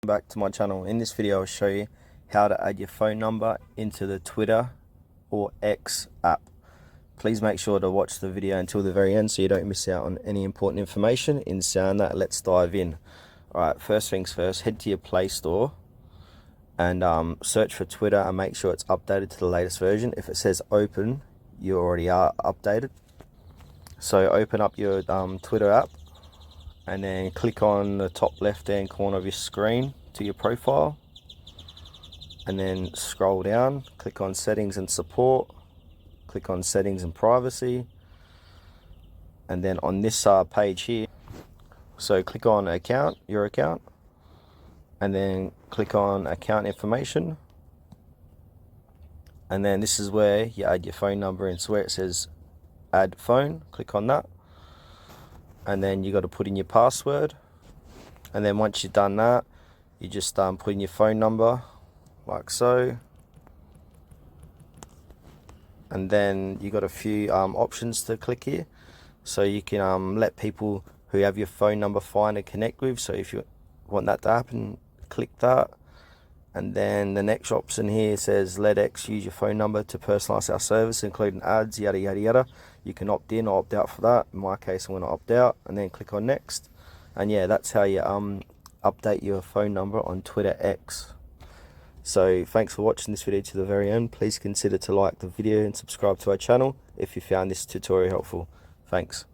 Back to my channel. In this video I'll show you how to add your phone number into the Twitter or X app. Please make sure to watch the video until the very end so you don't miss out on any important information. In saying that, let's dive in. Alright, first things first, head to your Play Store and search for Twitter and make sure it's updated to the latest version. If it says open, you already are updated. So open up your Twitter app and then click on the top left hand corner of your screen to your profile, and then scroll down, click on settings and support, click on settings and privacy, and then on this page here, so click on account, your account, and then click on account information, and then this is where you add your phone number in. So where it says add phone, click on that, and then you got to put in your password, and then once you've done that, you just put in your phone number like so, and then you got a few options to click here. So you can let people who have your phone number find and connect with. So if you want that to happen, click that. And then the next option here says let X use your phone number to personalize our service, including ads, yada yada yada. You can opt in or opt out for that. In my case, I'm going to opt out, and then click on next. And yeah, that's how you update your phone number on Twitter X. So thanks for watching this video to the very end. Please consider to like the video and subscribe to our channel if you found this tutorial helpful. Thanks.